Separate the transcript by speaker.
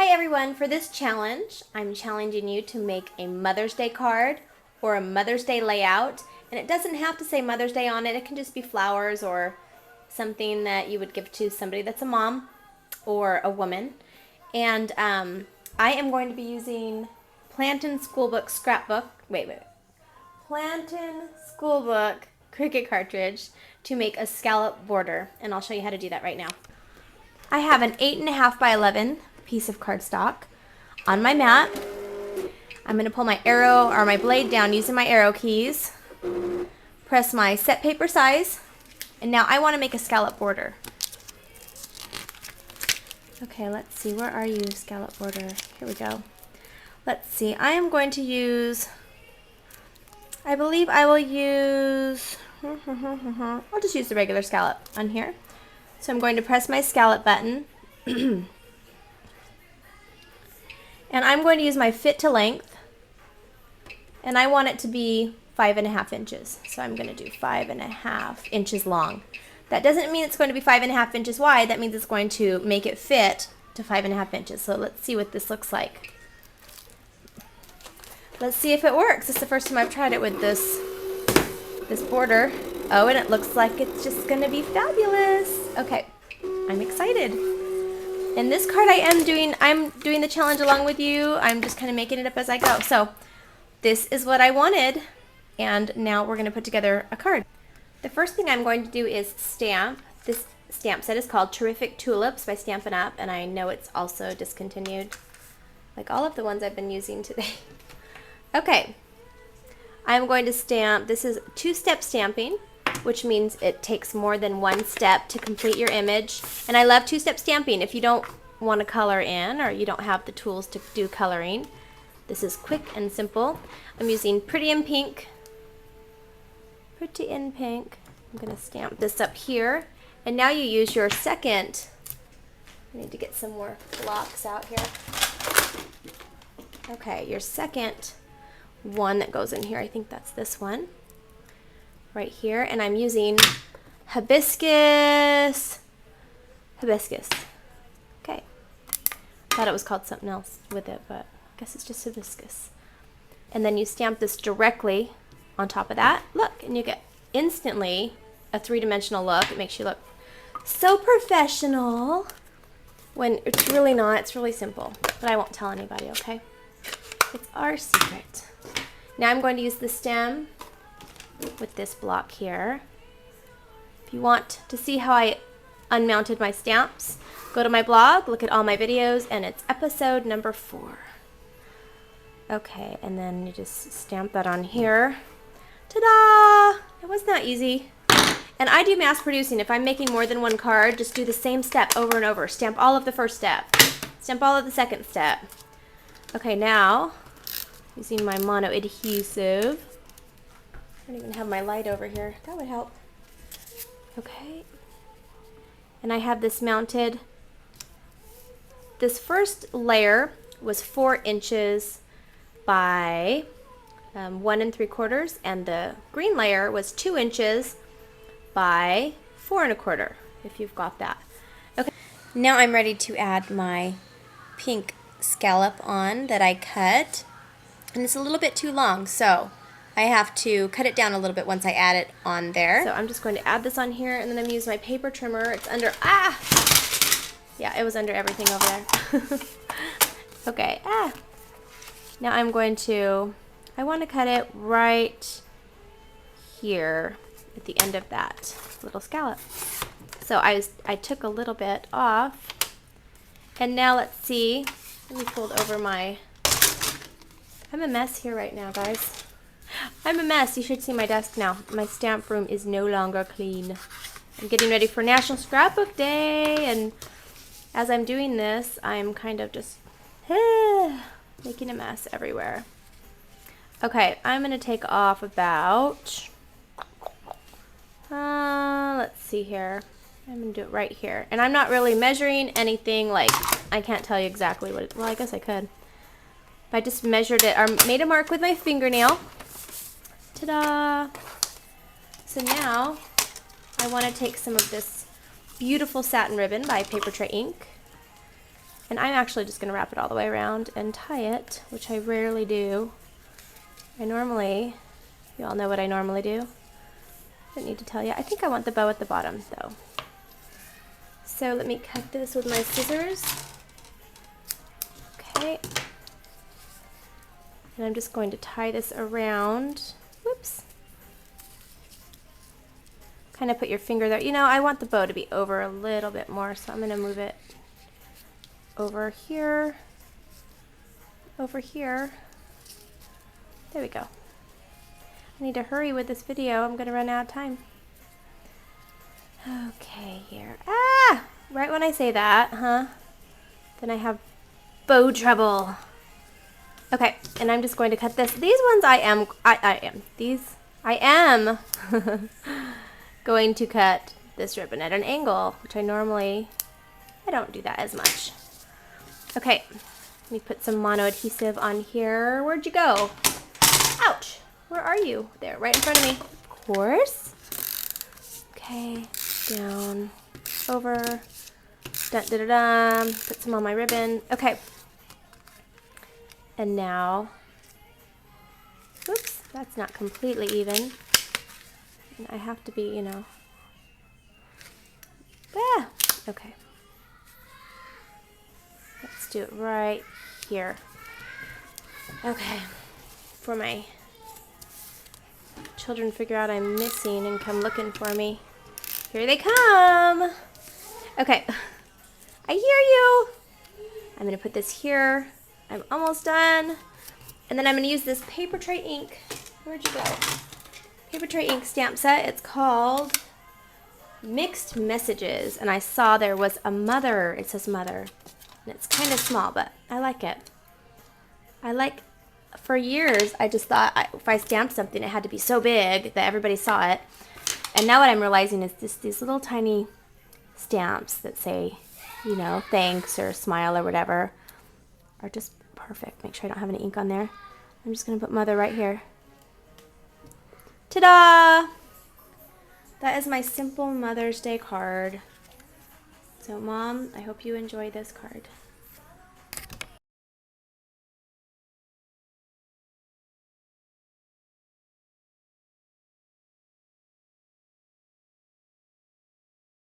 Speaker 1: Hi everyone, for this challenge, I'm challenging you to make a Mother's Day card or a Mother's Day layout. And it doesn't have to say Mother's Day on it. It can just be flowers or something that you would give to somebody that's a mom or a woman. And I am going to be using Plantin Schoolbook Scrapbook. Plantin Schoolbook Cricut cartridge to make a scallop border. And I'll show you how to do that right now. I have an 8.5 by 11 piece of cardstock on my mat. I'm going to pull my arrow or my blade down using my arrow keys. Press my set paper size. And now I want to make a scallop border. Okay, let's see. Where are you, scallop border? Here we go. Let's see. I am going to use, I believe I will use, I'll just use the regular scallop on here. So I'm going to press my scallop button. And I'm going to use my fit to length. And I want it to be 5.5 inches. So I'm going to do 5.5 inches long. That doesn't mean it's going to be 5.5 inches wide. That means it's going to make it fit to 5.5 inches. So let's see what this looks like. Let's see if it works. This is the first time I've tried it with this border. Oh, and it looks like it's just going to be fabulous. Okay, I'm excited. And this card I'm doing the challenge along with you. I'm just kind of making it up as I go. So this is what I wanted. And now we're going to put together a card. The first thing I'm going to do is stamp. This stamp set is called Terrific Tulips by Stampin' Up! And I know it's also discontinued, like all of the ones I've been using today. Okay, I'm going to stamp. This is two-step stamping, which means it takes more than one step to complete your image. And I love two-step stamping. If you don't want to color in or you don't have the tools to do coloring, this is quick and simple. I'm using Pretty in Pink. Pretty in Pink. I'm going to stamp this up here. And now you use your second. I need to get some more blocks out here. Okay, your second one that goes in here. I think that's this one. Right here. And I'm using hibiscus. Okay. Thought it was called something else with it, but I guess it's just hibiscus. And then you stamp this directly on top of that. Look, and you get instantly a three-dimensional look. It makes you look so professional when it's really not. It's really simple, but I won't tell anybody, okay? It's our secret. Now I'm going to use the stem with this block here. If you want to see how I unmounted my stamps, go to my blog, look at all my videos, and it's episode number 4. Okay, and then you just stamp that on here. Ta-da! It wasn't that easy. And I do mass producing. If I'm making more than one card, just do the same step over and over. Stamp all of the first step. Stamp all of the second step. Okay, now, using my mono adhesive. I don't even have my light over here. That would help. Okay. And I have this mounted. This first layer was 4 inches by 1 3/4, and the green layer was 2 inches by 4 1/4, if you've got that. Okay, now I'm ready to add my pink scallop on that I cut, and it's a little bit too long, so I have to cut it down a little bit once I add it on there. So I'm just going to add this on here, and then I'm going to use my paper trimmer. It's under, yeah, it was under everything over there. Okay, now I'm going to, I want to cut it right here at the end of that little scallop. So I took a little bit off, and now let's see. Let me fold over my, I'm a mess here right now, guys. I'm a mess. You should see my desk now. My stamp room is no longer clean. I'm getting ready for National Scrapbook Day, and as I'm doing this, I'm kind of just making a mess everywhere. Okay, I'm going to take off about, let's see here. I'm going to do it right here. And I'm not really measuring anything, like, I can't tell you exactly what it, well, I guess I could. I just measured it, or made a mark with my fingernail. Ta-da! So now, I want to take some of this beautiful satin ribbon by Paper Tray Ink. And I'm actually just going to wrap it all the way around and tie it, which I rarely do. You all know what I normally do. Don't need to tell you. I think I want the bow at the bottom though. So let me cut this with my scissors. Okay. And I'm just going to tie this around. Whoops. Kind of put your finger there. You know, I want the bow to be over a little bit more, so I'm going to move it over here. Over here. There we go. I need to hurry with this video. I'm going to run out of time. Okay, here. Ah! Right when I say that, huh? Then I have bow trouble. Okay, and I'm just going to cut this. These ones I am going to cut this ribbon at an angle, which I don't do that as much. Okay, let me put some mono adhesive on here. Where'd you go? Ouch! Where are you? There, right in front of me. Of course. Okay, down, over, dun, dun, dun, dun. Put some on my ribbon. Okay. And now, whoops, that's not completely even. And I have to be, you know. Ah, okay. Let's do it right here. Okay. For my children figure out I'm missing and come looking for me. Here they come. Okay. I hear you. I'm going to put this here. I'm almost done. And then I'm going to use this paper tray ink. Where'd you go? Paper tray ink stamp set. It's called Mixed Messages. And I saw there was a mother. It says mother. And it's kind of small, but I like it. For years, I just thought if I stamped something, it had to be so big that everybody saw it. And now what I'm realizing is these little tiny stamps that say, you know, thanks or smile or whatever are just perfect. Make sure I don't have any ink on there. I'm just going to put mother right here. Ta-da! That is my simple Mother's Day card. So Mom, I hope you enjoy this card.